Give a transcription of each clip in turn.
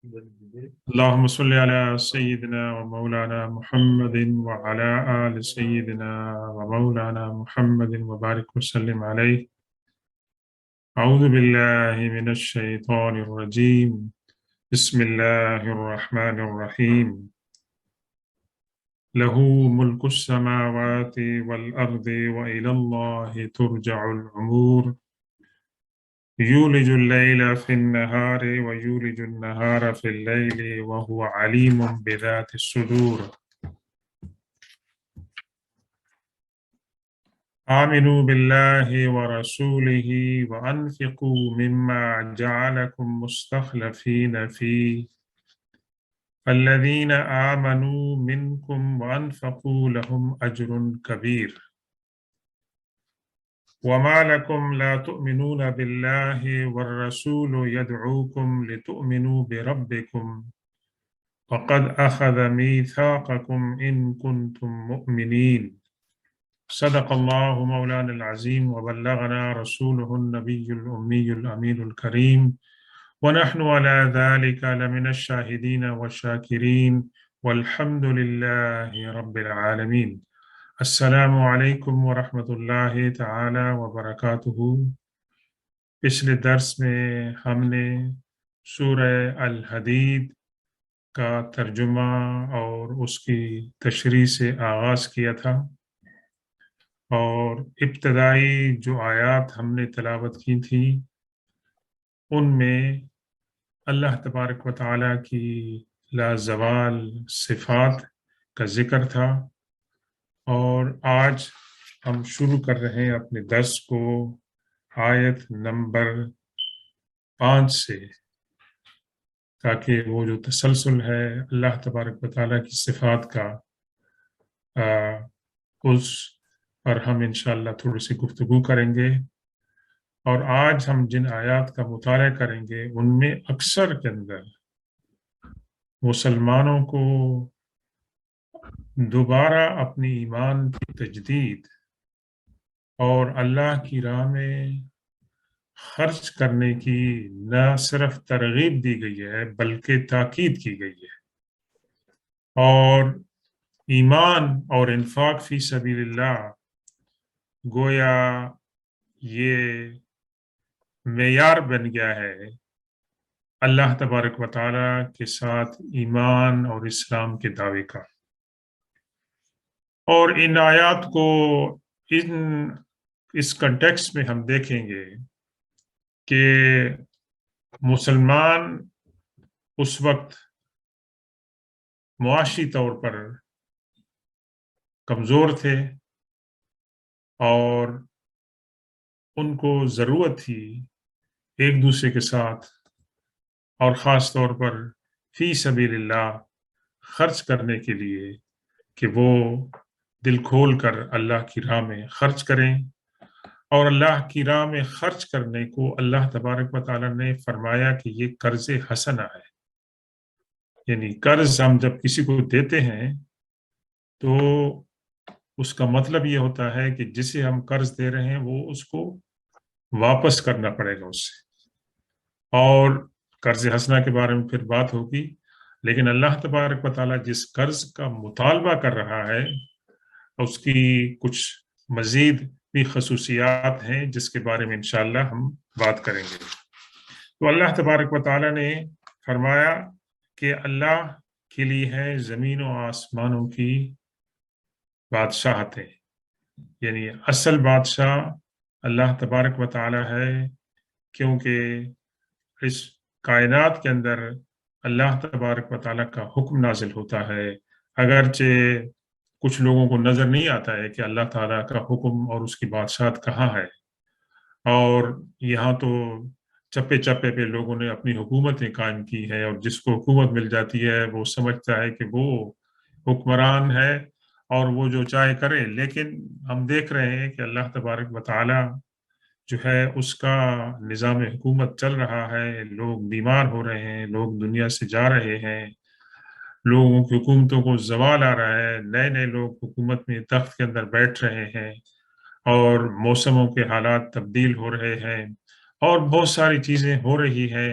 اللهم صل على سيدنا ومولانا محمد وعلى آل سيدنا ومولانا محمد وبارك وسلم عليه. أعوذ بالله من الشيطان الرجيم. بسم الله الرحمن الرحيم. له ملك السماوات والأرض وإلى الله ترجع الأمور. يولج الليل في النهار ويولج النهار في الليل وهو عليم بذات الصدور. آمنوا بالله ورسوله وأنفقوا مما جعلكم مستخلفين فيه فالذين آمنوا منكم وأنفقوا لهم أجر كبير. وما لكم لا تؤمنون بالله والرسول يدعوكم لتؤمنوا بربكم وقد أخذ ميثاقكم إن كنتم مؤمنين. صدق الله مولانا العظيم وبلغنا رسوله النبي الأمي الأمين الكريم ونحن على ذلك لمن الشاهدين والشاكرين والحمد لله رب العالمين. السلام علیکم ورحمۃ اللہ تعالی وبرکاتہ۔ پچھلے درس میں ہم نے سورہ الحدید کا ترجمہ اور اس کی تشریح سے آغاز کیا تھا، اور ابتدائی جو آیات ہم نے تلاوت کی تھی ان میں اللہ تبارک و تعالیٰ کی لازوال صفات کا ذکر تھا، اور آج ہم شروع کر رہے ہیں اپنے درس کو آیت نمبر 5 سے، تاکہ وہ جو تسلسل ہے اللہ تبارک و تعالیٰ کی صفات کا اس پر ہم انشاءاللہ تھوڑی سی گفتگو کریں گے۔ اور آج ہم جن آیات کا مطالعہ کریں گے ان میں اکثر کے اندر مسلمانوں کو دوبارہ اپنی ایمان کی تجدید اور اللہ کی راہ میں خرچ کرنے کی نہ صرف ترغیب دی گئی ہے بلکہ تاکید کی گئی ہے، اور ایمان اور انفاق فی سبیل اللہ گویا یہ معیار بن گیا ہے اللہ تبارک و تعالیٰ کے ساتھ ایمان اور اسلام کے دعوے کا۔ اور ان آیات کو اس کنٹیکسٹ میں ہم دیکھیں گے کہ مسلمان اس وقت معاشی طور پر کمزور تھے، اور ان کو ضرورت تھی ایک دوسرے کے ساتھ اور خاص طور پر فی سبیل اللہ خرچ کرنے کے لیے کہ وہ دل کھول کر اللہ کی راہ میں خرچ کریں۔ اور اللہ کی راہ میں خرچ کرنے کو اللہ تبارک و تعالیٰ نے فرمایا کہ یہ قرض حسنہ ہے، یعنی قرض ہم جب کسی کو دیتے ہیں تو اس کا مطلب یہ ہوتا ہے کہ جسے ہم قرض دے رہے ہیں وہ اس کو واپس کرنا پڑے گا اس سے، اور قرض حسنہ کے بارے میں پھر بات ہوگی۔ لیکن اللہ تبارک و تعالیٰ جس قرض کا مطالبہ کر رہا ہے اس کی کچھ مزید بھی خصوصیات ہیں جس کے بارے میں انشاءاللہ ہم بات کریں گے۔ تو اللہ تبارک و تعالیٰ نے فرمایا کہ اللہ کے لیے ہے زمین و آسمانوں کی بادشاہتیں، یعنی اصل بادشاہ اللہ تبارک و تعالیٰ ہے، کیونکہ اس کائنات کے اندر اللہ تبارک و تعالیٰ کا حکم نازل ہوتا ہے، اگرچہ کچھ لوگوں کو نظر نہیں آتا ہے کہ اللہ تعالیٰ کا حکم اور اس کی بادشاہت کہاں ہے، اور یہاں تو چپے چپے پہ لوگوں نے اپنی حکومتیں قائم کی ہیں، اور جس کو حکومت مل جاتی ہے وہ سمجھتا ہے کہ وہ حکمران ہے اور وہ جو چاہے کرے۔ لیکن ہم دیکھ رہے ہیں کہ اللہ تبارک و تعالیٰ جو ہے اس کا نظام حکومت چل رہا ہے، لوگ بیمار ہو رہے ہیں، لوگ دنیا سے جا رہے ہیں، لوگوں کی حکومتوں کو زوال آ رہا ہے، نئے نئے لوگ حکومت میں تخت کے اندر بیٹھ رہے ہیں، اور موسموں کے حالات تبدیل ہو رہے ہیں، اور بہت ساری چیزیں ہو رہی ہیں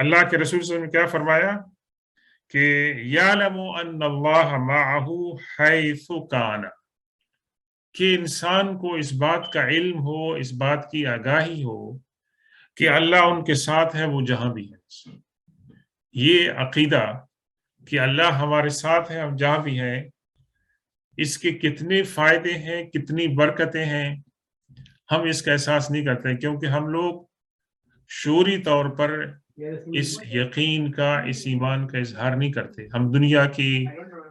اللہ کے رسول صلی اللہ علیہ وسلم نے کیا فرمایا کہ یعلم ان اللہ معہ حیث کان، کہ انسان کو اس بات کا علم ہو، اس بات کی آگاہی ہو کہ اللہ ان کے ساتھ ہے، وہ جہاں بھی ہے۔ یہ عقیدہ کہ اللہ ہمارے ساتھ ہے، ہم جہاں بھی ہیں، اس کے کتنے فائدے ہیں، کتنی برکتیں ہیں، ہم اس کا احساس نہیں کرتے، کیونکہ ہم لوگ شعوری طور پر اس یقین کا، اس ایمان کا اظہار نہیں کرتے۔ ہم دنیا کی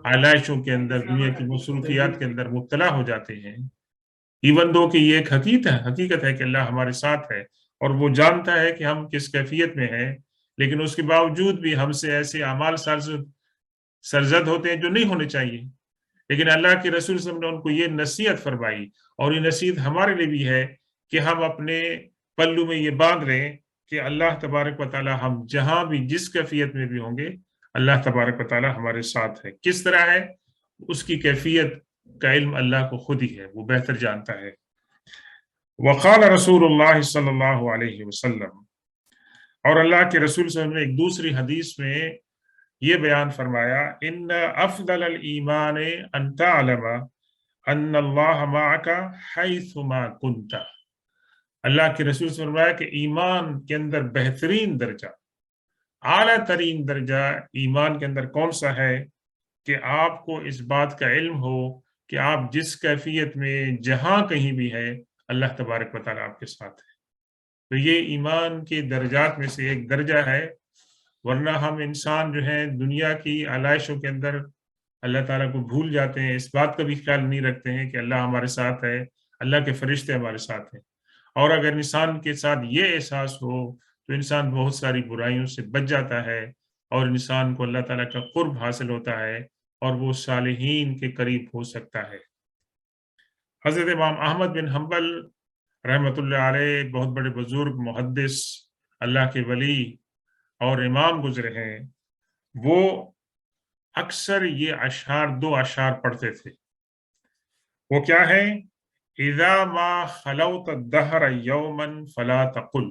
آلائشوں کے اندر، دنیا کی مصروفیات کے اندر مبتلا ہو جاتے ہیں، ایون دو کہ یہ ایک حقیقت ہے کہ اللہ ہمارے ساتھ ہے اور وہ جانتا ہے کہ ہم کس کیفیت میں ہیں، لیکن اس کے باوجود بھی ہم سے ایسے اعمال سرزد ہوتے ہیں جو نہیں ہونے چاہیے۔ لیکن اللہ کے رسول صلی اللہ علیہ وسلم نے ان کو یہ نصیحت فرمائی، اور یہ نصیحت ہمارے لیے بھی ہے کہ ہم اپنے پلو میں یہ باندھ لیں کہ اللہ تبارک و تعالی ہم جہاں بھی جس کیفیت میں بھی ہوں گے، اللہ تبارک و تعالی ہمارے ساتھ ہے۔ کس طرح ہے اس کی کیفیت کا علم اللہ کو خود ہی ہے، وہ بہتر جانتا ہے۔ وقال رسول اللہ صلی اللہ علیہ وسلم، اور اللہ کے رسول صلی اللہ علیہ وسلم نے ایک دوسری حدیث میں یہ بیان فرمایا، ان افضل الایمان ان تعلم ان اللہ معک حیثما کنت۔ اللہ کے رسول صلی اللہ علیہ وسلم نے فرمایا کہ ایمان کے اندر بہترین درجہ، اعلیٰ ترین درجہ ایمان کے اندر کون سا ہے کہ آپ کو اس بات کا علم ہو کہ آپ جس کیفیت میں جہاں کہیں بھی ہے، اللہ تبارک و تعالیٰ آپ کے ساتھ ہے۔ تو یہ ایمان کے درجات میں سے ایک درجہ ہے، ورنہ ہم انسان جو ہیں دنیا کی آلائشوں کے اندر اللہ تعالیٰ کو بھول جاتے ہیں، اس بات کا بھی خیال نہیں رکھتے ہیں کہ اللہ ہمارے ساتھ ہے، اللہ کے فرشتے ہمارے ساتھ ہیں۔ اور اگر انسان کے ساتھ یہ احساس ہو تو انسان بہت ساری برائیوں سے بچ جاتا ہے، اور انسان کو اللہ تعالیٰ کا قرب حاصل ہوتا ہے، اور وہ صالحین کے قریب ہو سکتا ہے۔ حضرت امام احمد بن حنبل رحمۃ اللہ علیہ بہت بڑے بزرگ محدث، اللہ کے ولی اور امام گزرے ہیں، وہ اکثر یہ دو اشعار پڑھتے تھے۔ وہ کیا ہے؟ اذا ما خلوت الدہر یوما فلا تقل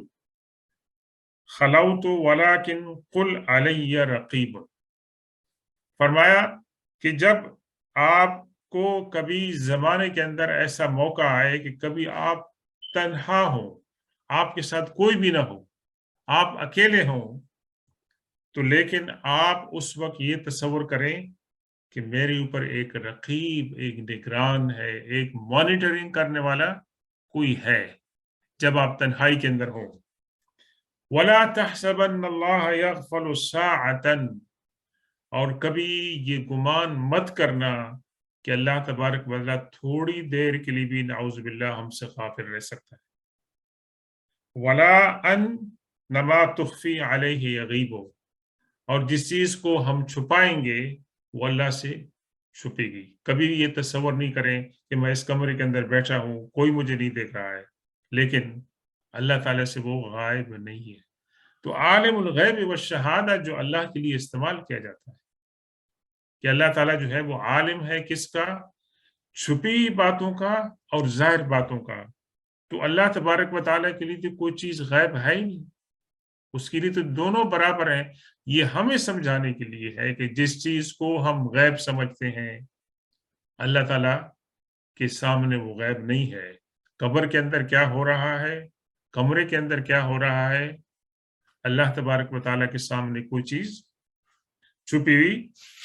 خلوت ولکن قل علی رقیب۔ فرمایا کہ جب آپ کو کبھی زمانے کے اندر ایسا موقع آئے کہ کبھی آپ تنہا ہوں، آپ کے ساتھ کوئی بھی نہ ہو، آپ اکیلے ہوں، تو لیکن آپ اس وقت یہ تصور کریں کہ میرے اوپر ایک رقیب، ایک نگران ہے، ایک مانیٹرنگ کرنے والا کوئی ہے، جب آپ تنہائی کے اندر ہوں۔ وَلَا تَحْسَبَنَّ اللَّهَ يَغْفَلُ سَاعَةً، اور کبھی یہ گمان مت کرنا کہ اللہ تبارک و تعالیٰ تھوڑی دیر کے لیے بھی نعوذ باللہ ہم سے غافل رہ سکتا ہے۔ وَلَا أَنَّ مَا تُخْفِي عَلَيْهِ يَغِيبُ، اور جس چیز کو ہم چھپائیں گے وہ اللہ سے چھپے گی۔ کبھی یہ تصور نہیں کریں کہ میں اس کمرے کے اندر بیٹھا ہوں، کوئی مجھے نہیں دیکھ رہا ہے، لیکن اللہ تعالیٰ سے وہ غائب نہیں ہے۔ تو عالم الغیب والشہادہ جو اللہ کے لیے استعمال کیا جاتا ہے، کہ اللہ تعالیٰ جو ہے وہ عالم ہے کس کا؟ چھپی باتوں کا اور ظاہر باتوں کا۔ تو اللہ تبارک و تعالیٰ کے لیے تو کوئی چیز غائب ہے ہی نہیں، اس کے لیے تو دونوں برابر ہیں۔ یہ ہمیں سمجھانے کے لیے ہے کہ جس چیز کو ہم غیب سمجھتے ہیں، اللہ تعالیٰ کے سامنے وہ غیب نہیں ہے۔ قبر کے اندر کیا ہو رہا ہے، کمرے کے اندر کیا ہو رہا ہے، اللہ تبارک و تعالیٰ کے سامنے کوئی چیز چھپی ہوئی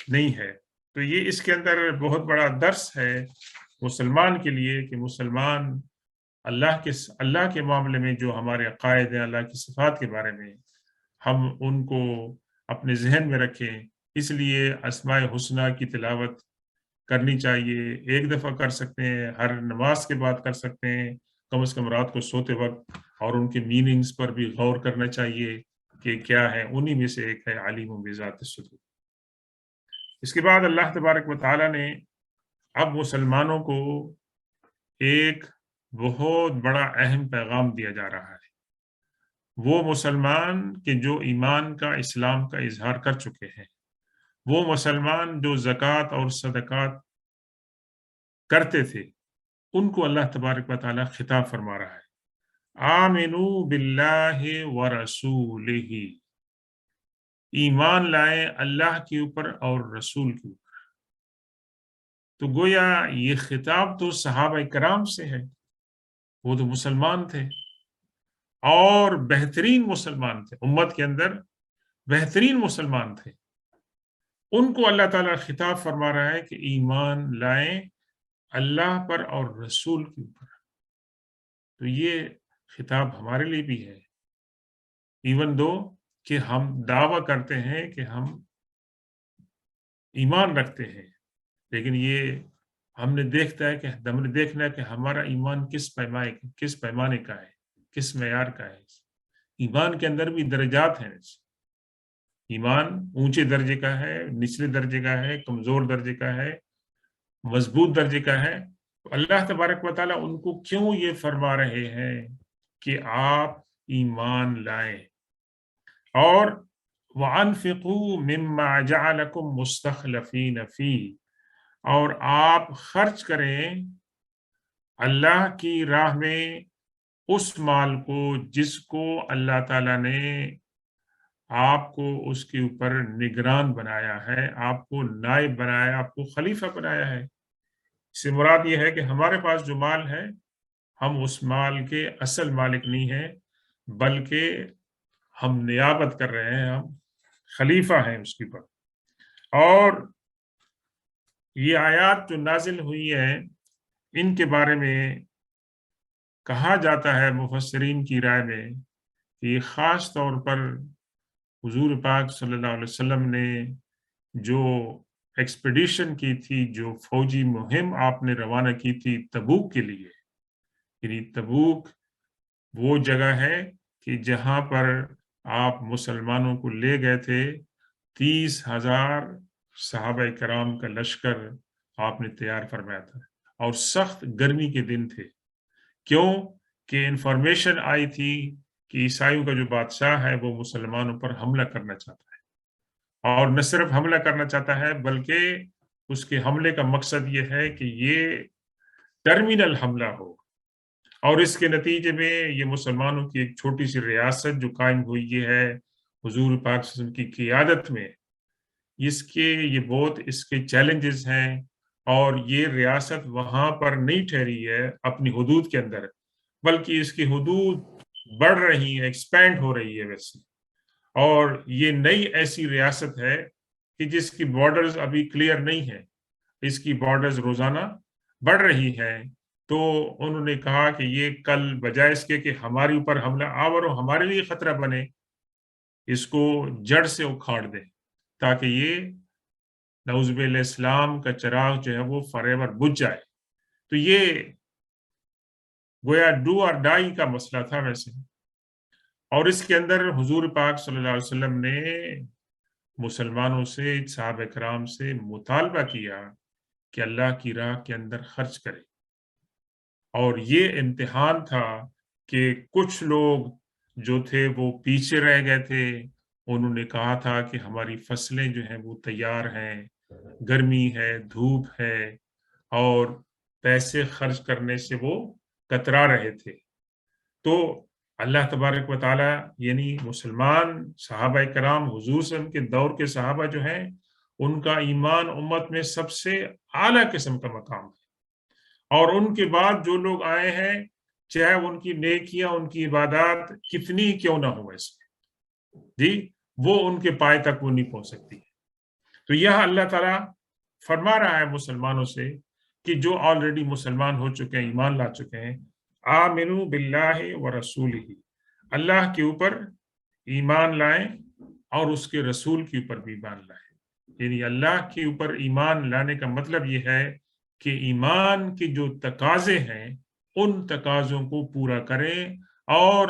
نہیں ہے۔ تو یہ اس کے اندر بہت بڑا درس ہے مسلمان کے لیے کہ مسلمان اللہ کے معاملے میں جو ہمارے عقائد ہیں، اللہ کی صفات کے بارے میں، ہم ان کو اپنے ذہن میں رکھیں۔ اس لیے اسماء الحسنی کی تلاوت کرنی چاہیے، ایک دفعہ کر سکتے ہیں، ہر نماز کے بعد کر سکتے ہیں، کم از کم رات کو سوتے وقت، اور ان کے میننگز پر بھی غور کرنا چاہیے کہ کیا ہے۔ انہی میں سے ایک ہے علیم بذات الصدور۔ اس کے بعد اللہ تبارک و تعالیٰ نے اب مسلمانوں کو ایک بہت بڑا اہم پیغام دیا جا رہا ہے۔ وہ مسلمان کہ جو ایمان کا، اسلام کا اظہار کر چکے ہیں، وہ مسلمان جو زکوٰۃ اور صدقات کرتے تھے، ان کو اللہ تبارک و تعالیٰ خطاب فرما رہا ہے، آمنوا باللہ ورسولہ، ایمان لائیں اللہ کے اوپر اور رسول کے اوپر۔ تو گویا یہ خطاب تو صحابہ کرام سے ہے، وہ تو مسلمان تھے اور بہترین مسلمان تھے، امت کے اندر بہترین مسلمان تھے۔ ان کو اللہ تعالیٰ خطاب فرما رہا ہے کہ ایمان لائیں اللہ پر اور رسول کے اوپر۔ تو یہ خطاب ہمارے لیے بھی ہے، ایون دو کہ ہم دعویٰ کرتے ہیں کہ ہم ایمان رکھتے ہیں، لیکن یہ ہم نے دیکھنا ہے کہ ہمارا ایمان کس پیمانے کا ہے، کس معیار کا ہے۔ ایمان کے اندر بھی درجات ہیں، ایمان اونچے درجے کا ہے، نچلے درجے کا ہے، کمزور درجے کا ہے، مضبوط درجے کا ہے۔ اللہ تبارک و تعالیٰ ان کو کیوں یہ فرما رہے ہیں کہ آپ ایمان لائیں اور وَأَنفِقُوا مِمَّا جَعَلَكُمْ مُسْتَخْلَفِينَ فِيهِ، اور آپ خرچ کریں اللہ کی راہ میں اس مال کو جس کو اللہ تعالیٰ نے آپ کو اس کے اوپر نگران بنایا ہے، آپ کو نائب بنایا، آپ کو خلیفہ بنایا ہے۔ اس سے مراد یہ ہے کہ ہمارے پاس جو مال ہے، ہم اس مال کے اصل مالک نہیں ہیں، بلکہ ہم نیابت کر رہے ہیں، ہم خلیفہ ہیں اس کے اوپر۔ اور یہ آیات جو نازل ہوئی ہیں، ان کے بارے میں کہا جاتا ہے مفسرین کی رائے میں کہ یہ خاص طور پر حضور پاک صلی اللہ علیہ وسلم نے جو ایکسپیڈیشن کی تھی، جو فوجی مہم آپ نے روانہ کی تھی تبوک کے لیے، یعنی تبوک وہ جگہ ہے کہ جہاں پر آپ مسلمانوں کو لے گئے تھے، 30,000 صحابہ کرام کا لشکر آپ نے تیار فرمایا تھا، اور سخت گرمی کے دن تھے۔ کیوں کہ انفارمیشن آئی تھی کہ عیسائیوں کا جو بادشاہ ہے وہ مسلمانوں پر حملہ کرنا چاہتا ہے، اور نہ صرف حملہ کرنا چاہتا ہے بلکہ اس کے حملے کا مقصد یہ ہے کہ یہ ٹرمینل حملہ ہو، اور اس کے نتیجے میں یہ مسلمانوں کی ایک چھوٹی سی ریاست جو قائم ہوئی ہے حضور پاک صلی اللہ علیہ وسلم کی قیادت میں، یہ بہت اس کے چیلنجز ہیں، اور یہ ریاست وہاں پر نہیں ٹھہری ہے اپنی حدود کے اندر، بلکہ اس کی حدود بڑھ رہی ہے، ایکسپینڈ ہو رہی ہے ویسے، اور یہ نئی ایسی ریاست ہے کہ جس کی بارڈرز ابھی کلیئر نہیں ہے، اس کی بارڈرز روزانہ بڑھ رہی ہیں۔ تو انہوں نے کہا کہ یہ کل بجائے اس کے کہ ہمارے اوپر حملہ آور ہو، ہمارے لیے خطرہ بنے، اس کو جڑ سے اکھاڑ دیں تاکہ یہ نعوذ باللہ اسلام کا چراغ جو ہے وہ فاریور بجھ جائے۔ تو یہ گویا ڈو اور ڈائی کا مسئلہ تھا ویسے، اور اس کے اندر حضور پاک صلی اللہ علیہ وسلم نے مسلمانوں سے، صحابہ کرام سے مطالبہ کیا کہ اللہ کی راہ کے اندر خرچ کرے، اور یہ امتحان تھا کہ کچھ لوگ جو تھے وہ پیچھے رہ گئے تھے، انہوں نے کہا تھا کہ ہماری فصلیں جو ہیں وہ تیار ہیں، گرمی ہے، دھوپ ہے، اور پیسے خرچ کرنے سے وہ کترا رہے تھے۔ تو اللہ تبارک و تعالی یعنی مسلمان صحابہ کرام حضور صلی اللہ علیہ وسلم کے دور کے صحابہ جو ہیں، ان کا ایمان امت میں سب سے اعلیٰ قسم کا مقام ہے، اور ان کے بعد جو لوگ آئے ہیں، چاہے ان کی نیکیاں، ان کی عبادات کتنی کیوں نہ ہو اس میں، وہ ان کے پائے تک وہ نہیں پہنچ سکتی۔ تو یہ اللہ تعالیٰ فرما رہا ہے مسلمانوں سے کہ جو آلریڈی مسلمان ہو چکے ہیں، ایمان لا چکے ہیں، آمنو باللہ و رسولہ، اللہ کے اوپر ایمان لائیں اور اس کے رسول کے اوپر بھی ایمان لائیں۔ یعنی اللہ کے اوپر ایمان لانے کا مطلب یہ ہے کہ ایمان کے جو تقاضے ہیں ان تقاضوں کو پورا کریں، اور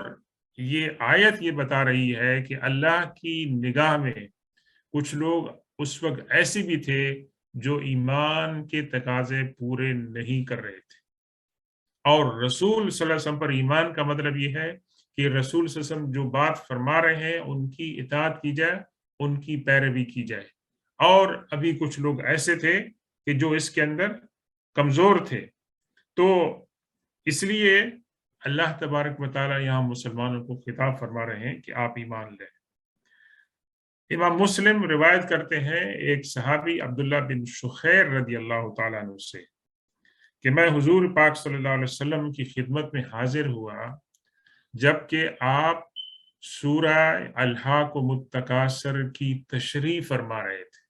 یہ آیت یہ بتا رہی ہے کہ اللہ کی نگاہ میں کچھ لوگ اس وقت ایسے بھی تھے جو ایمان کے تقاضے پورے نہیں کر رہے تھے، اور رسول صلی اللہ علیہ وسلم پر ایمان کا مطلب یہ ہے کہ رسول صلی اللہ علیہ وسلم جو بات فرما رہے ہیں ان کی اطاعت کی جائے، ان کی پیروی کی جائے۔ اور ابھی کچھ لوگ ایسے تھے کہ جو اس کے اندر کمزور تھے، تو اس لیے اللہ تبارک و تعالیٰ یہاں مسلمانوں کو خطاب فرما رہے ہیں کہ آپ ایمان لیں۔ امام مسلم روایت کرتے ہیں ایک صحابی عبداللہ بن شخیر رضی اللہ تعالیٰ عنہ سے کہ میں حضور پاک صلی اللہ علیہ وسلم کی خدمت میں حاضر ہوا جبکہ آپ سورہ الحاقم التکاثر کی تشریح فرما رہے تھے۔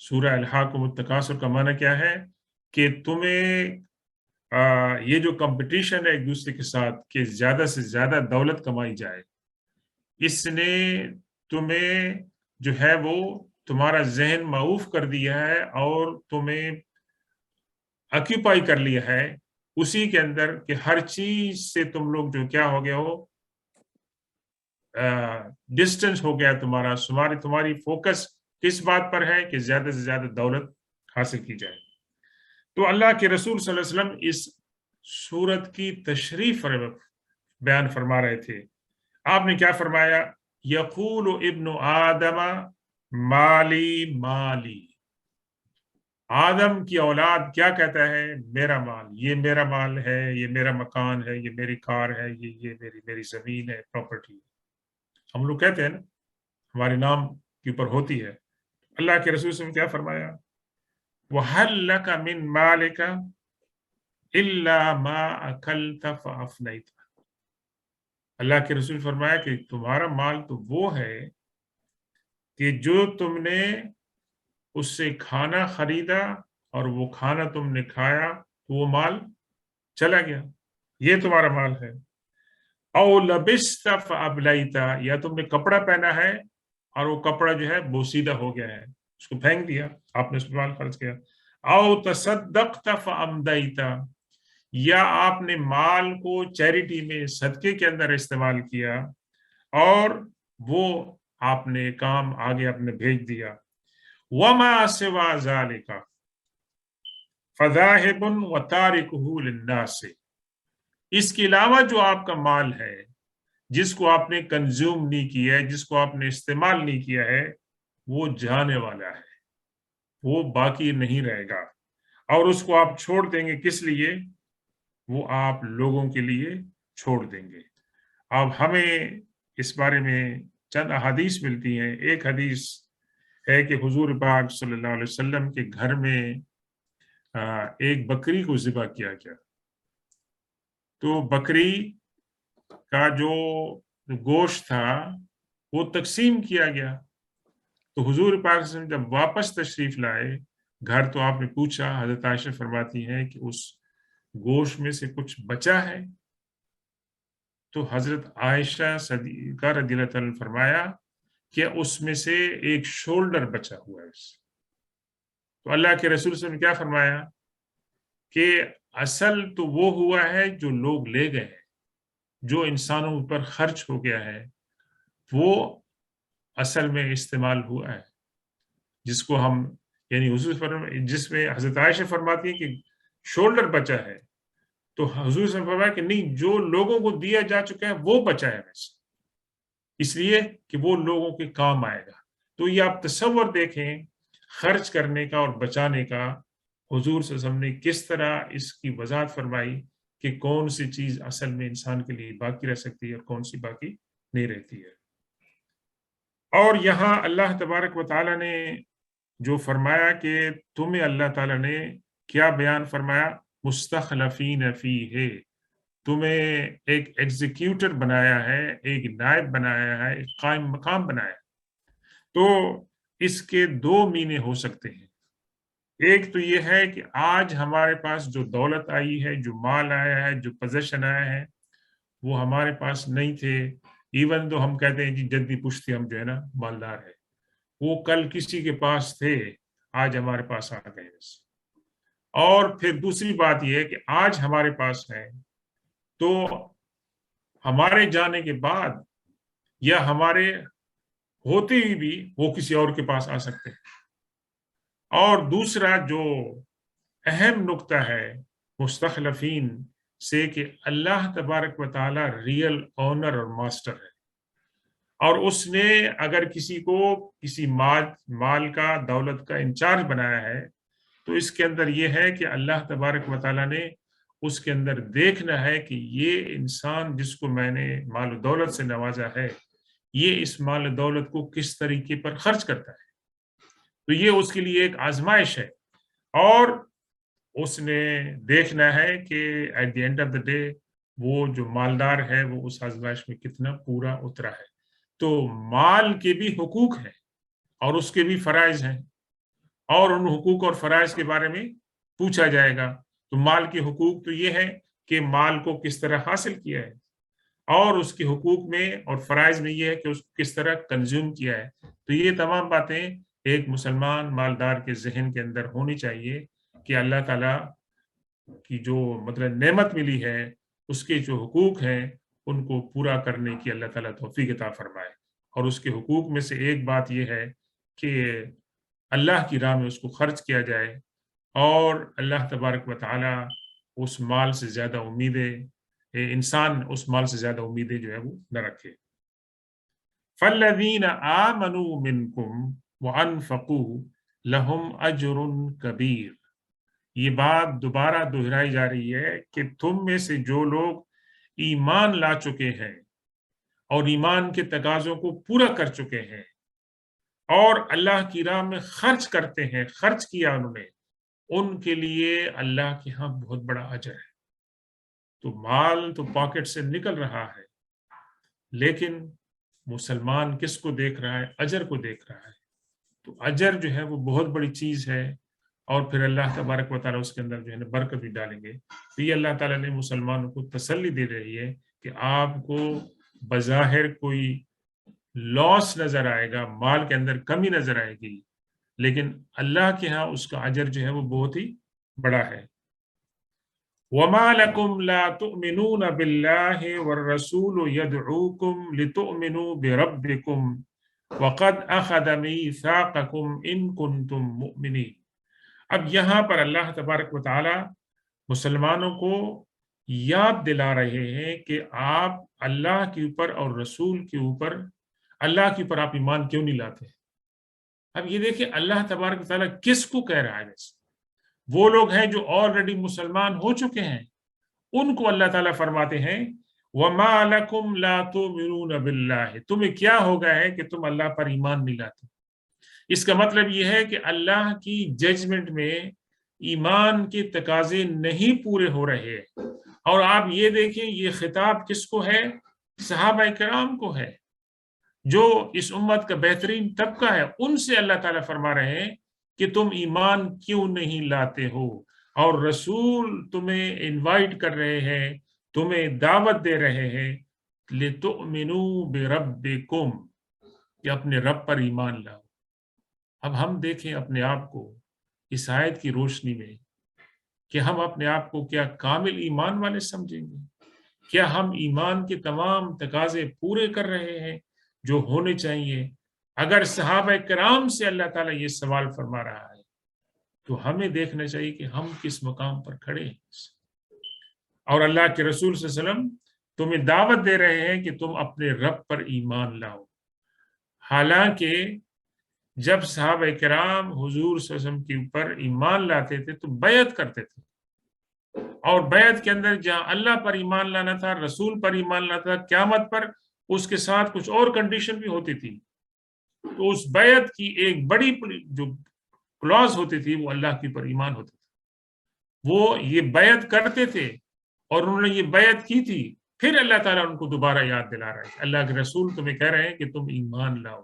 سورہ الحاقم التکاثر کا معنی کیا ہے کہ تمہیں یہ جو کمپٹیشن ہے ایک دوسرے کے ساتھ کہ زیادہ سے زیادہ دولت کمائی جائے، اس نے تمہیں جو ہے وہ تمہارا ذہن معوف کر دیا ہے اور تمہیں آکیوپائی کر لیا ہے اسی کے اندر کہ ہر چیز سے تم لوگ جو کیا ہو گیا ہو، ڈسٹنس ہو گیا تمہاری فوکس کس بات پر ہے کہ زیادہ سے زیادہ دولت حاصل کی جائے۔ تو اللہ کے رسول صلی اللہ علیہ وسلم اس سورت کی تشریح بیان فرما رہے تھے۔ آپ نے کیا فرمایا؟ یقول ابن آدم مالی مالی، آدم کی اولاد کیا کہتا ہے؟ میرا مال، یہ میرا مال ہے، یہ میرا مکان ہے، یہ میری کار ہے، یہ میری زمین ہے، پراپرٹی۔ ہم لوگ کہتے ہیں نا ہمارے نام کے اوپر ہوتی ہے۔ اللہ کے رسول نے کیا فرمایا؟ وَهَلْ لَكَ مِن مَالِكَ إِلَّا مَا أَكَلْتَ فَأَفْنَيْتَ۔ اللہ کے رسول فرمایا کہ تمہارا مال تو وہ ہے کہ جو تم نے اس سے کھانا خریدا اور وہ کھانا تم نے کھایا تو وہ مال چلا گیا، یہ تمہارا مال ہے۔ او لبست فابلیت، یا تم نے کپڑا پہنا ہے اور وہ کپڑا جو ہے بوسیدہ ہو گیا ہے، اس کو پھینک دیا، آپ نے اس پر مال خرچ کیا۔ او تصدقت فامدیت، یا آپ نے مال کو چیریٹی میں صدقے کے اندر استعمال کیا اور وہ آپ نے کام آگے آپ نے بھیج دیا۔ وما سوا ذالک فذاہب وتارکہ للناس، اس کے علاوہ جو آپ کا مال ہے جس کو آپ نے کنزیوم نہیں کیا ہے، جس کو آپ نے استعمال نہیں کیا ہے، وہ جانے والا ہے، وہ باقی نہیں رہے گا، اور اس کو آپ چھوڑ دیں گے کس لیے؟ وہ آپ لوگوں کے لیے چھوڑ دیں گے۔ اب ہمیں اس بارے میں چند احادیث ملتی ہیں۔ ایک حدیث ہے کہ حضور پاک صلی اللہ علیہ وسلم کے گھر میں ایک بکری کو ذبح کیا گیا، تو بکری کا جو گوشت تھا وہ تقسیم کیا گیا۔ تو حضور پاک صلی اللہ علیہ وسلم جب واپس تشریف لائے گھر تو آپ نے پوچھا، حضرت عائشہ فرماتی ہیں کہ اس گوشت میں سے کچھ بچا ہے؟ تو حضرت عائشہ صدیقہ رضی اللہ تعالیٰ نے فرمایا کہ اس میں سے ایک شولڈر بچا ہوا ہے۔ تو اللہ کے رسول صلی اللہ علیہ وسلم نے کیا فرمایا کہ اصل تو وہ ہوا ہے جو لوگ لے گئے ہیں، جو انسانوں پر خرچ ہو گیا ہے، وہ اصل میں استعمال ہوا ہے، جس کو ہم یعنی جس میں حضرت عائشہ فرماتی ہیں کہ شولڈر بچا ہے، تو حضور سے فرمایا کہ نہیں، جو لوگوں کو دیا جا چکا ہے وہ بچا ہے ویسے، اس لیے کہ وہ لوگوں کے کام آئے گا۔ تو یہ آپ تصور دیکھیں خرچ کرنے کا اور بچانے کا، حضور صلی اللہ علیہ وسلم نے کس طرح اس کی وضاحت فرمائی کہ کون سی چیز اصل میں انسان کے لیے باقی رہ سکتی ہے اور کون سی باقی نہیں رہتی ہے۔ اور یہاں اللہ تبارک و تعالیٰ نے جو فرمایا کہ تمہیں اللہ تعالیٰ نے کیا بیان فرمایا؟ مستخلفین فیہ، تمہیں ایک ایگزیکیوٹر بنایا ہے، ایک نائب بنایا ہے، ایک قائم مقام بنایا ہے۔ تو اس کے دو معنی ہو سکتے ہیں۔ ایک تو یہ ہے کہ آج ہمارے پاس جو دولت آئی ہے، جو مال آیا ہے، جو پوزیشن آیا ہے، وہ ہمارے پاس نہیں تھے۔ ایون تو ہم کہتے ہیں جی جدی پشتی ہم جو ہے نا مالدار ہے، وہ کل کسی کے پاس تھے، آج ہمارے پاس آ گئے۔ اور پھر دوسری بات یہ ہے کہ آج ہمارے پاس ہے تو ہمارے جانے کے بعد یا ہمارے ہوتے ہی بھی وہ کسی اور کے پاس آ سکتے ہیں۔ اور دوسرا جو اہم نقطہ ہے مستخلفین سے کہ اللہ تبارک و تعالی ریئل اونر اور ماسٹر ہے، اور اس نے اگر کسی کو کسی مال کا، دولت کا انچارج بنایا ہے تو اس کے اندر یہ ہے کہ اللہ تبارک و تعالیٰ نے اس کے اندر دیکھنا ہے کہ یہ انسان جس کو میں نے مال و دولت سے نوازا ہے، یہ اس مال دولت کو کس طریقے پر خرچ کرتا ہے. تو یہ اس کے لیے ایک آزمائش ہے، اور اس نے دیکھنا ہے کہ at the end of the day وہ جو مالدار ہے وہ اس آزمائش میں کتنا پورا اترا ہے. تو مال کے بھی حقوق ہیں اور اس کے بھی فرائض ہیں، اور ان حقوق اور فرائض کے بارے میں پوچھا جائے گا. تو مال کے حقوق تو یہ ہے کہ مال کو کس طرح حاصل کیا ہے، اور اس کے حقوق میں اور فرائض میں یہ ہے کہ اس کو کس طرح کنزیوم کیا ہے. تو یہ تمام باتیں ایک مسلمان مالدار کے ذہن کے اندر ہونی چاہیے کہ اللہ تعالیٰ کی جو مطلب نعمت ملی ہے اس کے جو حقوق ہیں ان کو پورا کرنے کی اللہ تعالیٰ توفیق عطا فرمائے. اور اس کے حقوق میں سے ایک بات یہ ہے کہ اللہ کی راہ میں اس کو خرچ کیا جائے، اور اللہ تبارک و تعالیٰ اس مال سے زیادہ امیدیں انسان اس مال سے زیادہ امیدیں جو ہے وہ نہ رکھے. فَالَّذِينَ آمَنُوا مِنْكُمْ وَأَنفَقُوا لَهُمْ أَجْرٌ كَبِيرٌ. یہ بات دوبارہ دہرائی جا رہی ہے کہ تم میں سے جو لوگ ایمان لا چکے ہیں اور ایمان کے تقاضوں کو پورا کر چکے ہیں اور اللہ کی راہ میں خرچ کرتے ہیں، خرچ کیا انہوں نے، ان کے لیے اللہ کے ہاں بہت بڑا اجر ہے. تو مال تو پاکٹ سے نکل رہا ہے، لیکن مسلمان کس کو دیکھ رہا ہے؟ اجر کو دیکھ رہا ہے. تو اجر جو ہے وہ بہت بڑی چیز ہے، اور پھر اللہ تبارک و تعالیٰ اس کے اندر جو ہے نا برکت بھی ڈالیں گے. تو یہ اللہ تعالیٰ نے مسلمانوں کو تسلی دے رہی ہے کہ آپ کو بظاہر کوئی لاس نظر آئے گا، مال کے اندر کمی نظر آئے گی، لیکن اللہ کے ہاں اس کا اجر جو ہے وہ بہت ہی بڑا ہے. وَمَا لَكُمْ لَا تُؤْمِنُونَ بِاللَّهِ وَالرَّسُولُ يَدْعُوكُمْ لِتُؤْمِنُوا بِرَبِّكُمْ وَقَدْ أَخَذَ مِيثَاقَكُمْ إِن كُنتُم مُؤْمِنِينَ. اب یہاں پر اللہ تبارک و تعالی مسلمانوں کو یاد دلا رہے ہیں کہ آپ اللہ کے اوپر اور رسول کے اوپر، اللہ کے اوپر آپ ایمان کیوں نہیں لاتے. اب یہ دیکھیں اللہ تبارک و تعالیٰ کس کو کہہ رہا ہے. وہ لوگ ہیں جو آلریڈی مسلمان ہو چکے ہیں، ان کو اللہ تعالیٰ فرماتے ہیں وَمَا لَكُمْ لَا تُؤْمِنُونَ بِاللَّهِ. تمہیں کیا ہو گیا ہے کہ تم اللہ پر ایمان نہیں لاتے. اس کا مطلب یہ ہے کہ اللہ کی ججمنٹ میں ایمان کے تقاضے نہیں پورے ہو رہے. اور آپ یہ دیکھیں یہ خطاب کس کو ہے؟ صحابہ کرام کو ہے، جو اس امت کا بہترین طبقہ ہے. ان سے اللہ تعالیٰ فرما رہے ہیں کہ تم ایمان کیوں نہیں لاتے ہو، اور رسول تمہیں انوائٹ کر رہے ہیں، تمہیں دعوت دے رہے ہیں لِتُؤْمِنُوا بِرَبِّكُمْ، کہ اپنے رب پر ایمان لاؤ. اب ہم دیکھیں اپنے آپ کو اس آیت کی روشنی میں کہ ہم اپنے آپ کو کیا کامل ایمان والے سمجھیں گے؟ کیا ہم ایمان کے تمام تقاضے پورے کر رہے ہیں جو ہونے چاہیے؟ اگر صحابہ کرام سے اللہ تعالیٰ یہ سوال فرما رہا ہے تو ہمیں دیکھنا چاہیے کہ ہم کس مقام پر کھڑے ہیں. اور اللہ کے رسول صلی اللہ علیہ وسلم تمہیں دعوت دے رہے ہیں کہ تم اپنے رب پر ایمان لاؤ. حالانکہ جب صحابہ کرام حضور صلی اللہ علیہ وسلم کے اوپر ایمان لاتے تھے تو بیعت کرتے تھے، اور بیعت کے اندر جہاں اللہ پر ایمان لانا تھا، رسول پر ایمان لانا تھا، قیامت پر اس کے ساتھ کچھ اور کنڈیشن بھی ہوتی تھی. تو اس بیعت کی ایک بڑی جو کلاز ہوتی تھی وہ اللہ کے پر ایمان ہوتا تھا. وہ یہ بیعت کرتے تھے اور انہوں نے یہ بیعت کی تھی، پھر اللہ تعالیٰ ان کو دوبارہ یاد دلا رہا ہے. اللہ کے رسول تمہیں کہہ رہے ہیں کہ تم ایمان لاؤ.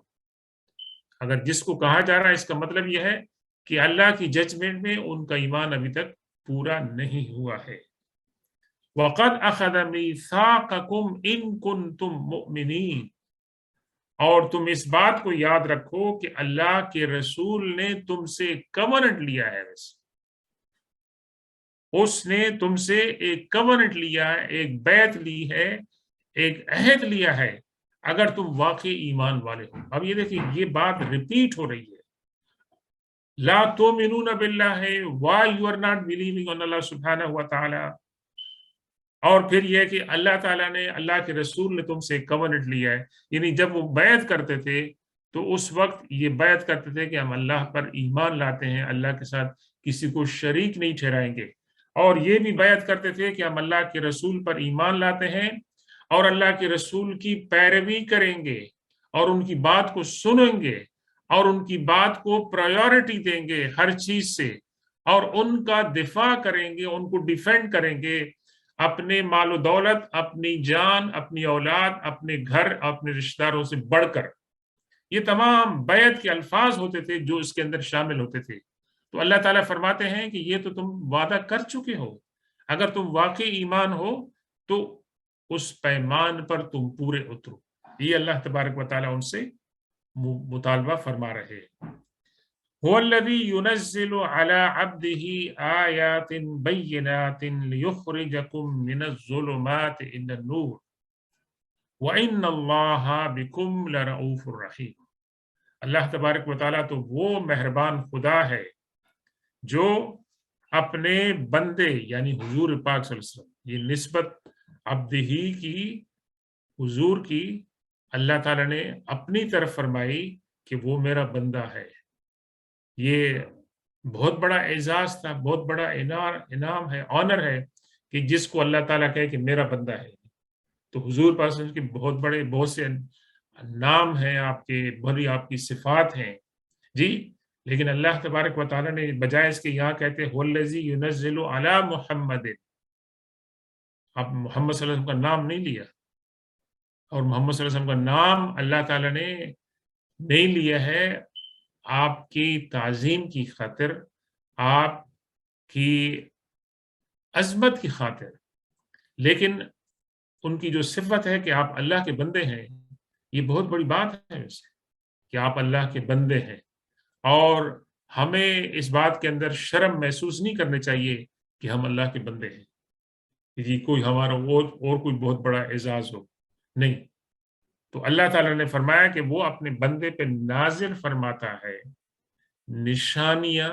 اگر جس کو کہا جا رہا ہے اس کا مطلب یہ ہے کہ اللہ کی ججمنٹ میں ان کا ایمان ابھی تک پورا نہیں ہوا ہے. وَقَدْ أَخَذَ مِيثَاقَكُمْ إِن كُنتُم مُؤْمِنِينَ. اور تم اس بات کو یاد رکھو کہ اللہ کے رسول نے تم سے کوننٹ لیا ہے. اس نے تم سے ایک کوننٹ لیا ہے، ایک بیعت لی ہے، ایک عہد لیا ہے، اگر تم واقعی ایمان والے ہو. اب یہ دیکھیں یہ بات ریپیٹ ہو رہی ہے. لا تؤمنون باللہ، why you are not believing on Allah سبحانہ و تعالی. اور پھر یہ کہ اللہ تعالیٰ نے، اللہ کے رسول نے تم سے کوننٹ لیا ہے. یعنی جب وہ بیعت کرتے تھے تو اس وقت یہ بیعت کرتے تھے کہ ہم اللہ پر ایمان لاتے ہیں، اللہ کے ساتھ کسی کو شریک نہیں ٹھہرائیں گے. اور یہ بھی بیعت کرتے تھے کہ ہم اللہ کے رسول پر ایمان لاتے ہیں اور اللہ کے رسول کی پیروی کریں گے اور ان کی بات کو سنیں گے اور ان کی بات کو پرائیورٹی دیں گے ہر چیز سے، اور ان کا دفاع کریں گے، ان کو ڈیفینڈ کریں گے اپنے مال و دولت، اپنی جان، اپنی اولاد، اپنے گھر، اپنے رشتہ داروں سے بڑھ کر. یہ تمام بیعت کے الفاظ ہوتے تھے جو اس کے اندر شامل ہوتے تھے. تو اللہ تعالیٰ فرماتے ہیں کہ یہ تو تم وعدہ کر چکے ہو، اگر تم واقعی ایمان ہو تو اس پیمان پر تم پورے اترو. یہ اللہ تبارک و تعالیٰ ان سے مطالبہ فرما رہے ہیں. هو الذي ينزل على عبده آيات بينات ليخرجكم من الظلمات إلى النور وَإِنَّ اللَّهَ بِكُمْ لَرَؤُوفٌ رَحِيمٌ. اللہ تبارک و تعالیٰ تو وہ مہربان خدا ہے جو اپنے بندے یعنی حضور پاک صلی اللہ علیہ وسلم، یہ نسبت عبدہی کی، حضور کی اللہ تعالیٰ نے اپنی طرف فرمائی کہ وہ میرا بندہ ہے. یہ بہت بڑا اعزاز تھا، بہت بڑا انعام ہے، آنر ہے کہ جس کو اللہ تعالیٰ کہے کہ میرا بندہ ہے. تو حضور پاک صلی اللہ علیہ وسلم کے بہت بڑے، بہت سے نام ہیں آپ کے، بڑی آپ کی صفات ہیں جی. لیکن اللہ تبارک و تعالیٰ نے بجائے اس کے یہاں کہتے ہیں وَالَّذِي يُنَزِّلُ عَلَى مُحَمَّدٍ. آپ محمد صلی اللہ علیہ وسلم کا نام نہیں لیا، اور محمد صلی اللہ علیہ وسلم کا نام اللہ تعالیٰ نے نہیں لیا ہے آپ کی تعظیم کی خاطر، آپ کی عظمت کی خاطر، لیکن ان کی جو صفت ہے کہ آپ اللہ کے بندے ہیں، یہ بہت بڑی بات ہے ویسے کہ آپ اللہ کے بندے ہیں. اور ہمیں اس بات کے اندر شرم محسوس نہیں کرنے چاہیے کہ ہم اللہ کے بندے ہیں، کہ جی کوئی ہمارا اور کوئی بہت بڑا اعزاز ہو، نہیں. تو اللہ تعالیٰ نے فرمایا کہ وہ اپنے بندے پہ نازل فرماتا ہے نشانیاں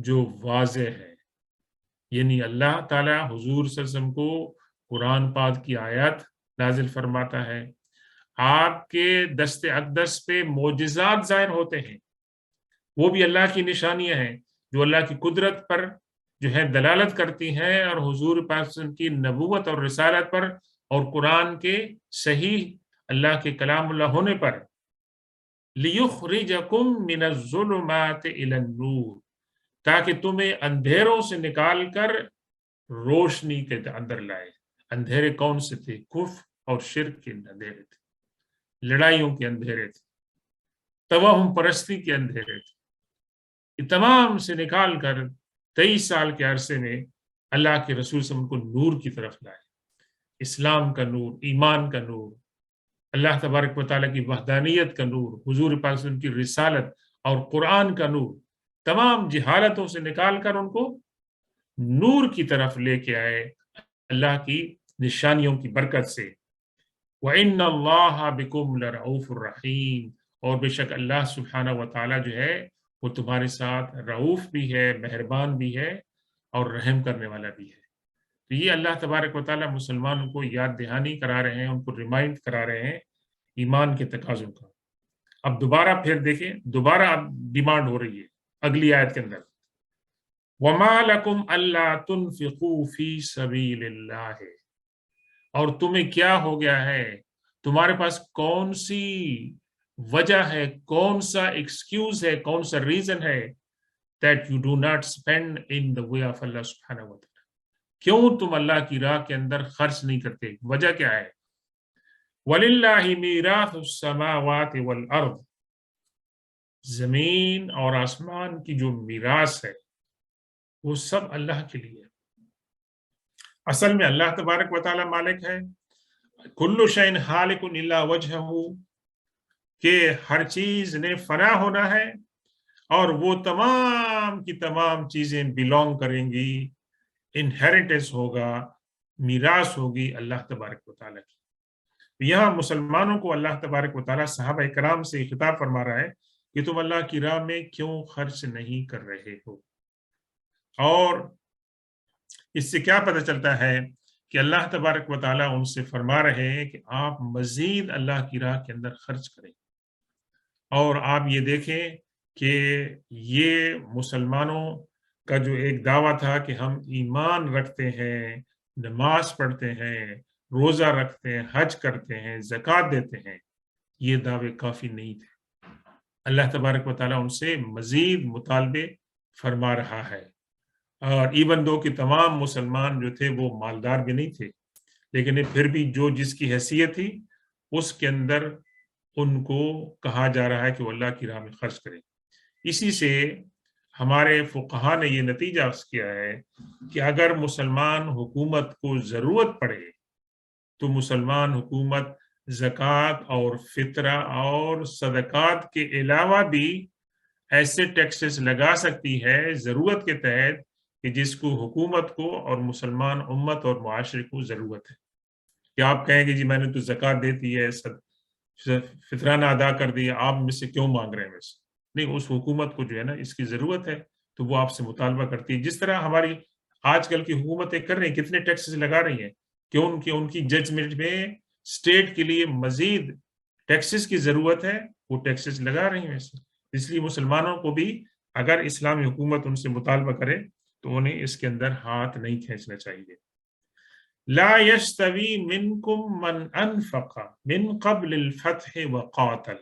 جو واضح ہے. یعنی اللہ تعالیٰ حضور صلی اللہ علیہ وسلم کو قرآن پاک کی آیات نازل فرماتا ہے، آپ کے دست اقدس پہ معجزات ظاہر ہوتے ہیں، وہ بھی اللہ کی نشانیاں ہیں جو اللہ کی قدرت پر جو ہے دلالت کرتی ہیں، اور حضور پاک صلی اللہ علیہ وسلم کی نبوت اور رسالت پر اور قرآن کے صحیح اللہ کے کلام اللہ ہونے پر. لِيُخْرِجَكُم مِّنَ الظُّلُمَاتِ إِلَى النُّورِ، تاکہ تمہیں اندھیروں سے نکال کر روشنی کے اندر لائے. اندھیرے کون سے تھے؟ کفر اور شرک کے اندھیرے تھے، لڑائیوں کے اندھیرے تھے، توہم پرستی کے اندھیرے تھے. یہ تمام سے نکال کر 23 سال کے عرصے میں اللہ کے رسول صلی اللہ علیہ وسلم کو نور کی طرف لائے. اسلام کا نور، ایمان کا نور، اللہ تبارک و تعالیٰ کی وحدانیت کا نور، حضور پاک صلی اللہ علیہ وسلم کی رسالت اور قرآن کا نور، تمام جہالتوں سے نکال کر ان کو نور کی طرف لے کے آئے اللہ کی نشانیوں کی برکت سے. وَإِنَّ اللَّهَ بِكُمْ لَرَؤُوفٌ رَحِيمٌ. اور بے شک اللہ سبحانہ و تعالیٰ جو ہے وہ تمہارے ساتھ رؤوف بھی ہے، مہربان بھی ہے اور رحم کرنے والا بھی ہے. تو یہ اللہ تبارک و تعالیٰ مسلمانوں کو یاد دہانی کرا رہے ہیں، ان کو ریمائنڈ کرا رہے ہیں ایمان کے تقاضوں کا. اب دوبارہ پھر دیکھیں، دوبارہ اب ڈیمانڈ ہو رہی ہے اگلی آیت کے اندر. وَمَا لَكُمْ أَلَّا تُنْفِقُوا فِي سَبِيلِ اللَّهِ. اور تمہیں کیا ہو گیا ہے، تمہارے پاس کون سی وجہ ہے، کون سا ایکسکیوز ہے، کون سا ریزن ہے that you do not spend in the way of Allah سبحانہ و تعالیٰ. کیوں تم اللہ کی راہ کے اندر خرچ نہیں کرتے؟ وجہ کیا ہے؟ وَلِلَّهِ مِيرَاثُ السَّمَاوَاتِ وَالْأَرْضِ. زمین اور آسمان کی جو میراث ہے وہ سب اللہ کے لیے. اصل میں اللہ تبارک و تعالیٰ مالک ہے. کل شیء خالق الا وجہہ، کہ ہر چیز نے فنا ہونا ہے اور وہ تمام کی تمام چیزیں بیلونگ کریں گی، انہیریٹنس ہوگا، میراث ہوگی اللہ تبارک و تعالیٰ کی. یہاں مسلمانوں کو اللہ تبارک و تعالیٰ صحابہ کرام سے خطاب فرما رہا ہے کہ تم اللہ کی راہ میں کیوں خرچ نہیں کر رہے ہو. اور اس سے کیا پتہ چلتا ہے کہ اللہ تبارک و تعالیٰ ان سے فرما رہے ہیں کہ آپ مزید اللہ کی راہ کے اندر خرچ کریں. اور آپ یہ دیکھیں کہ یہ مسلمانوں کا جو ایک دعویٰ تھا کہ ہم ایمان رکھتے ہیں، نماز پڑھتے ہیں، روزہ رکھتے ہیں، حج کرتے ہیں، زکوٰۃ دیتے ہیں، یہ دعوے کافی نہیں تھے۔ اللہ تبارک و تعالیٰ ان سے مزید مطالبے فرما رہا ہے، اور ایون دو کہ تمام مسلمان جو تھے وہ مالدار بھی نہیں تھے، لیکن پھر بھی جو جس کی حیثیت تھی اس کے اندر ان کو کہا جا رہا ہے کہ وہ اللہ کی راہ میں خرچ کریں۔ اسی سے ہمارے فقہا نے یہ نتیجہ کیا ہے کہ اگر مسلمان حکومت کو ضرورت پڑے تو مسلمان حکومت زکوٰۃ اور فطرہ اور صدقات کے علاوہ بھی ایسے ٹیکسز لگا سکتی ہے ضرورت کے تحت کہ جس کو حکومت کو اور مسلمان امت اور معاشرے کو ضرورت ہے۔ کہ آپ کہیں گے جی میں نے تو زکوٰۃ دے دی ہے، فطرانہ ادا کر دیا، آپ مجھ سے کیوں مانگ رہے ہیں ویسے؟ نہیں، اس حکومت کو جو ہے نا اس کی ضرورت ہے تو وہ آپ سے مطالبہ کرتی ہے، جس طرح ہماری آج کل کی حکومتیں کر رہی ہیں، کتنے ٹیکسز لگا رہی ہیں کہ ان کی ججمنٹ میں اسٹیٹ کے لیے مزید ٹیکسز کی ضرورت ہے، وہ ٹیکسز لگا رہی ہیں ویسے۔ اس لیے مسلمانوں کو بھی اگر اسلامی حکومت ان سے مطالبہ کرے تو انہیں اس کے اندر ہاتھ نہیں کھینچنا چاہیے۔ لا يستوي منكم من انفق من قبل الفتح وقاتل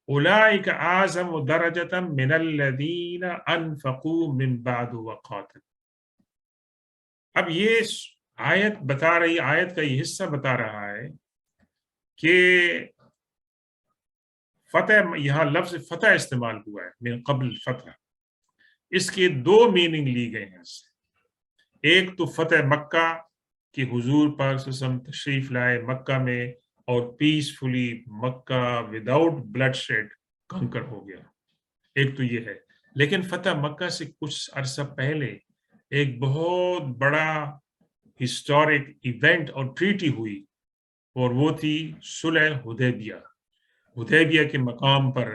اولئك اعظم درجة من الذين انفقوا من بعد وقاتل۔ اب یہ آیت بتا رہی، آیت کا یہ حصہ بتا رہا ہے کہ فتح، یہاں لفظ فتح استعمال ہوا ہے، من قبل فتح، اس کے دو میننگ لی گئے ہیں۔ ایک تو فتح مکہ کہ حضور پاک صلی اللہ علیہ وسلم تشریف لائے مکہ میں اور پیسفلی مکہ وداؤٹ بلڈ شیڈ کنکر ہو گیا، ایک تو یہ ہے۔ لیکن فتح مکہ سے کچھ عرصہ پہلے ایک بہت بڑا ہسٹورک ایونٹ اور ٹریٹی ہوئی، اور وہ تھی صلح حدیبیہ۔ حدیبیہ کے مقام پر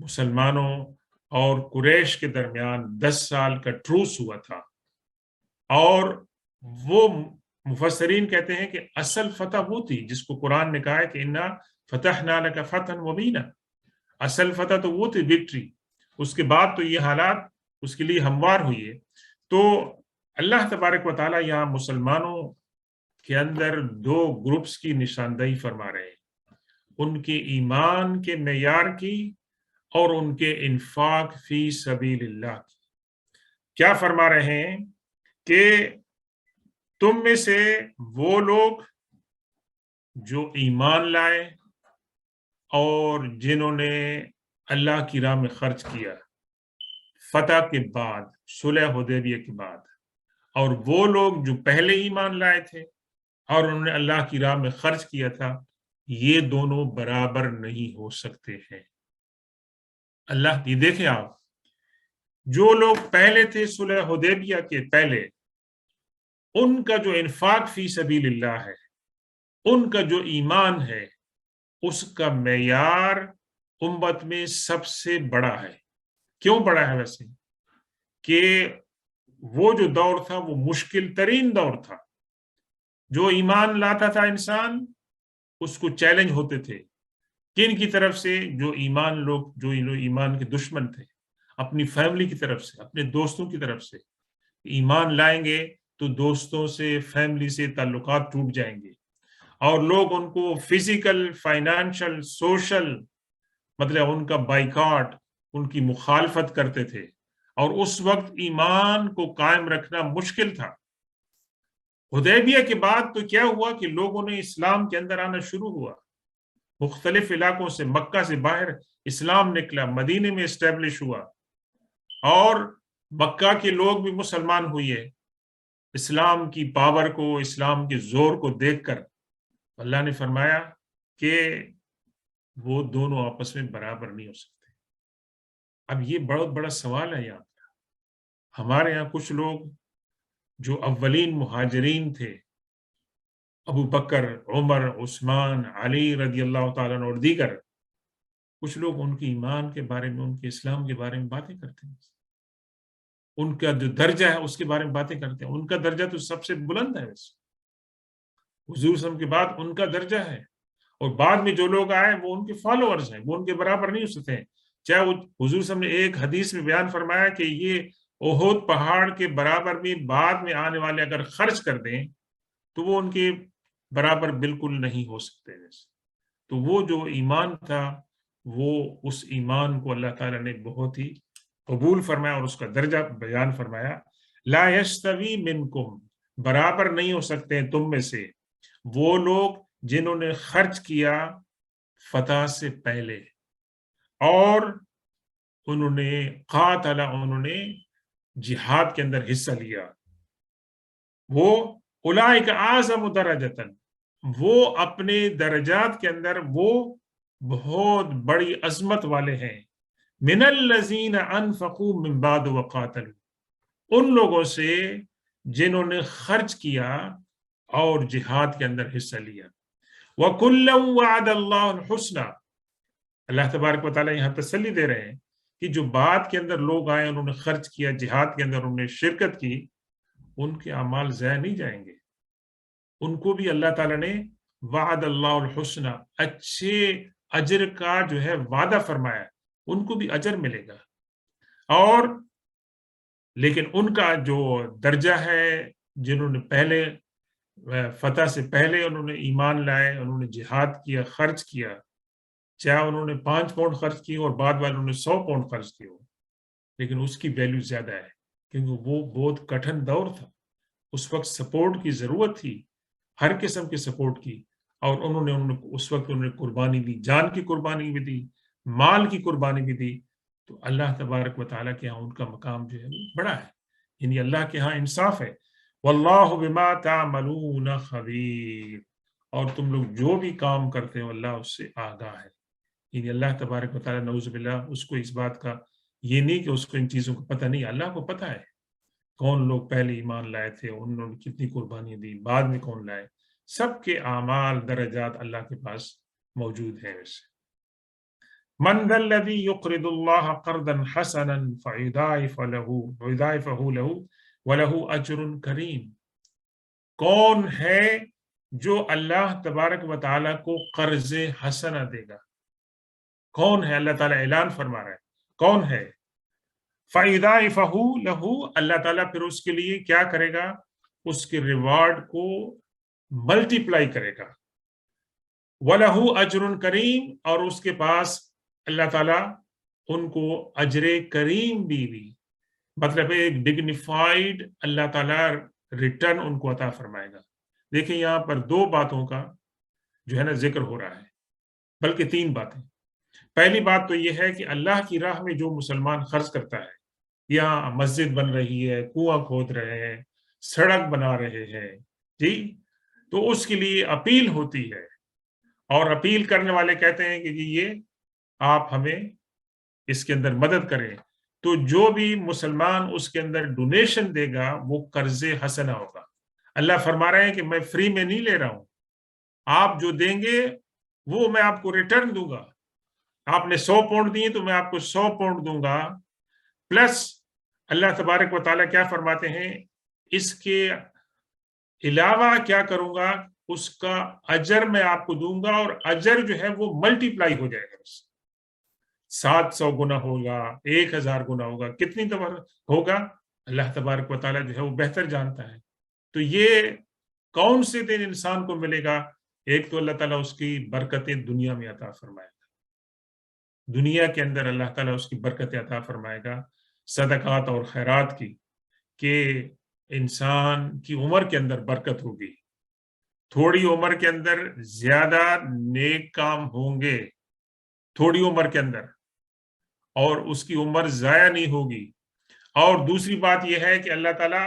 مسلمانوں اور قریش کے درمیان 10 سال کا ٹروس ہوا تھا، اور وہ مفسرین کہتے ہیں کہ اصل فتح وہ تھی جس کو قرآن نے کہا ہے کہ انا فتحنا لک فتحا مبینا، اصل فتح تو وہ تھی، وکٹری۔ اس کے بعد تو یہ حالات اس کے لیے ہموار ہوئی ہے۔ تو اللہ تبارک و تعالیٰ یہاں مسلمانوں کے اندر دو گروپس کی نشاندہی فرما رہے ہیں، ان کے ایمان کے معیار کی اور ان کے انفاق فی سبیل اللہ کی۔ کیا فرما رہے ہیں کہ تم میں سے وہ لوگ جو ایمان لائے اور جنہوں نے اللہ کی راہ میں خرچ کیا فتح کے بعد، صلح حدیبیہ کے بعد، اور وہ لوگ جو پہلے ایمان لائے تھے اور انہوں نے اللہ کی راہ میں خرچ کیا تھا، یہ دونوں برابر نہیں ہو سکتے ہیں۔ اللہ کی دیکھیں آپ، جو لوگ پہلے تھے صلح حدیبیہ کے پہلے، ان کا جو انفاق فی سبیل اللہ ہے، ان کا جو ایمان ہے، اس کا معیار امت میں سب سے بڑا ہے۔ کیوں بڑا ہے؟ ویسے کہ وہ جو دور تھا وہ مشکل ترین دور تھا۔ جو ایمان لاتا تھا انسان، اس کو چیلنج ہوتے تھے، کن کی طرف سے؟ جو ایمان کے دشمن تھے، اپنی فیملی کی طرف سے، اپنے دوستوں کی طرف سے۔ ایمان لائیں گے تو دوستوں سے، فیملی سے تعلقات ٹوٹ جائیں گے، اور لوگ ان کو فزیکل، فائنانشل، سوشل، مطلب ان کا بائیکاٹ، ان کی مخالفت کرتے تھے، اور اس وقت ایمان کو قائم رکھنا مشکل تھا۔ حدیبیہ کے بعد تو کیا ہوا کہ لوگوں نے اسلام کے اندر آنا شروع ہوا، مختلف علاقوں سے، مکہ سے باہر اسلام نکلا، مدینے میں اسٹیبلش ہوا، اور مکہ کے لوگ بھی مسلمان ہوئے۔ اسلام کی پاور کو، اسلام کے زور کو دیکھ کر اللہ نے فرمایا کہ وہ دونوں آپس میں برابر نہیں ہو سکتے۔ اب یہ بہت بڑا سوال ہے یہاں پر۔ ہمارے یہاں کچھ لوگ جو اولین مہاجرین تھے، ابو بکر، عمر، عثمان، علی رضی اللہ تعالیٰ عنہ اور دیگر، کچھ لوگ ان کے ایمان کے بارے میں، ان کے اسلام کے بارے میں باتیں کرتے ہیں، ان کا جو درجہ ہے اس کے بارے میں باتیں کرتے ہیں۔ ان کا درجہ تو سب سے بلند ہے، ویسے حضور صلی اللہ علیہ وسلم کے بعد ان کا درجہ ہے، اور بعد میں جو لوگ آئے وہ ان کے فالوورز ہیں، وہ ان کے برابر نہیں ہو سکتے ہیں۔ چاہے وہ حضور صلی اللہ علیہ وسلم نے ایک حدیث میں بیان فرمایا کہ یہ احد پہاڑ کے برابر بھی بعد میں آنے والے اگر خرچ کر دیں تو وہ ان کے برابر بالکل نہیں ہو سکتے۔ تو وہ جو ایمان تھا وہ اس ایمان کو اللہ تعالیٰ نے بہت ہی قبول فرمایا اور اس کا درجہ بیان فرمایا. لا یستوی منکم، برابر نہیں ہو سکتے ہیں تم میں سے وہ لوگ جنہوں نے خرچ کیا فتح سے پہلے اور انہوں نے قاتل، انہوں نے جہاد کے اندر حصہ لیا. وہ اولئک اعظم درجۃ، وہ اپنے درجات کے اندر وہ بہت بڑی عظمت والے ہیں. من الذین انفقوا من بعد وقاتلوا، ان لوگوں سے جنہوں نے خرچ کیا اور جہاد کے اندر حصہ لیا. وَكُلًّا وَعَدَ اللَّهُ الْحُسْنَى، اللہ تبارک و تعالیٰ یہاں تسلی دے رہے ہیں کہ جو بات کے اندر لوگ آئے، انہوں نے خرچ کیا، جہاد کے اندر انہوں نے شرکت کی، ان کے اعمال ضائع نہیں جائیں گے. ان کو بھی اللہ تعالیٰ نے وعد اللہ الحسنى، اچھے اجر کا جو ہے وعدہ فرمایا، ان کو بھی اجر ملے گا. اور لیکن ان کا جو درجہ ہے، جنہوں نے پہلے فتح سے پہلے انہوں نے ایمان لائے، انہوں نے جہاد کیا، خرچ کیا، چاہے انہوں نے 5 پاؤنڈ خرچ کی اور بعد والوں نے 100 پاؤنڈ خرچ کی ہو، لیکن اس کی ویلیو زیادہ ہے کیونکہ وہ بہت کٹھن دور تھا. اس وقت سپورٹ کی ضرورت تھی، ہر قسم کے سپورٹ کی، اور انہوں نے اس وقت انہوں نے قربانی دی، جان کی قربانی بھی دی، مال کی قربانی بھی دی. تو اللہ تبارک و تعالیٰ کے ہاں ان کا مقام جو ہے وہ بڑا ہے، یعنی اللہ کے ہاں انصاف ہے. واللہ بما تعملون خبیر، اور تم لوگ جو بھی کام کرتے ہو اللہ اس سے آگاہ ہے. یعنی اللہ تبارک و تعالیٰ نعوذ باللہ اس کو اس بات کا یہ نہیں کہ اس کو ان چیزوں کو پتہ نہیں، اللہ کو پتہ ہے کون لوگ پہلے ایمان لائے تھے، انہوں نے کتنی قربانی دی، بعد میں کون لائے، سب کے اعمال درجات اللہ کے پاس موجود ہیں. ویسے من ذا الذی یقرض اللہ قرضا حسنا فیضاعفہ له وله اجر کریم، کون ہے جو اللہ تبارک و تعالیٰ کو قرض حسنہ دے گا؟ کون ہے؟ اللہ تعالیٰ اعلان فرما رہا ہے کون ہے. فَإِضَاعِفَهُ لَهُ، اللہ تعالیٰ پھر اس کے لیے کیا کرے گا؟ اس کے ریوارڈ کو ملٹی پلائی کرے گا. وَلَهُ أَجْرٌ کریم، اور اس کے پاس اللہ تعالیٰ ان کو اجر کریم بھی مطلب ایک ڈگنیفائڈ اللہ تعالیٰ ریٹرن ان کو عطا فرمائے گا. دیکھیں یہاں پر 2 باتوں کا جو ہے نا ذکر ہو رہا ہے، بلکہ 3 باتیں. پہلی بات تو یہ ہے کہ اللہ کی راہ میں جو مسلمان خرچ کرتا ہے، یہاں مسجد بن رہی ہے، کنواں کھود رہے ہیں، سڑک بنا رہے ہیں، جی، تو اس کے لیے اپیل ہوتی ہے، اور اپیل کرنے والے کہتے ہیں کہ جی یہ آپ ہمیں اس کے اندر مدد کریں. تو جو بھی مسلمان اس کے اندر ڈونیشن دے گا وہ قرض حسنہ ہوگا. اللہ فرما رہے ہیں کہ میں فری میں نہیں لے رہا ہوں، آپ جو دیں گے وہ میں آپ کو ریٹرن دوں گا. آپ نے 100 پاؤنڈ دیے تو میں آپ کو 100 پاؤنڈ دوں گا، پلس اللہ تبارک و تعالیٰ کیا فرماتے ہیں، اس کے علاوہ کیا کروں گا، اس کا اجر میں آپ کو دوں گا، اور اجر جو ہے وہ ملٹی پلائی ہو جائے گا. 700 گنا ہوگا، 1000 گنا ہوگا، کتنی دفعہ ہوگا اللہ تبارک و تعالیٰ جو ہے وہ بہتر جانتا ہے. تو یہ کون سے دن انسان کو ملے گا؟ ایک تو اللہ تعالیٰ اس کی برکتیں دنیا میں عطا فرمائے گا، دنیا کے اندر اللہ تعالیٰ اس کی برکتیں عطا فرمائے گا صدقات اور خیرات کی، کہ انسان کی عمر کے اندر برکت ہوگی، تھوڑی عمر کے اندر زیادہ نیک کام ہوں گے، تھوڑی عمر کے اندر، اور اس کی عمر ضائع نہیں ہوگی. اور دوسری بات یہ ہے کہ اللہ تعالیٰ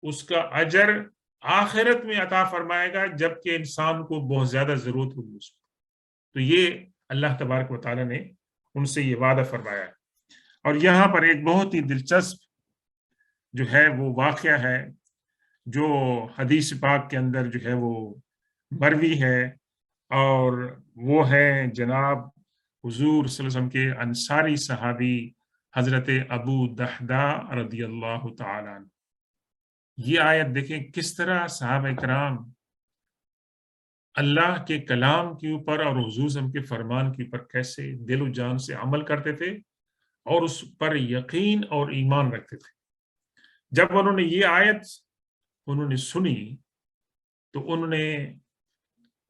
اس کا اجر آخرت میں عطا فرمائے گا جبکہ انسان کو بہت زیادہ ضرورت ہوگی اس کو. تو یہ اللہ تبارک و تعالیٰ نے ان سے یہ وعدہ فرمایا ہے. اور یہاں پر ایک بہت ہی دلچسپ جو ہے وہ واقعہ ہے جو حدیث پاک کے اندر جو ہے وہ مروی ہے، اور وہ ہے جناب حضور صلی اللہ علیہ وسلم کے انصاری صحابی حضرت ابو دحدہ رضی اللہ تعالیٰ عنہ. یہ آیت دیکھیں کس طرح صحابہ کرام اللہ کے کلام کے اوپر اور حضور صلی اللہ علیہ وسلم کے فرمان کے اوپر کیسے دل و جان سے عمل کرتے تھے اور اس پر یقین اور ایمان رکھتے تھے. جب انہوں نے یہ آیت انہوں نے سنی تو انہوں نے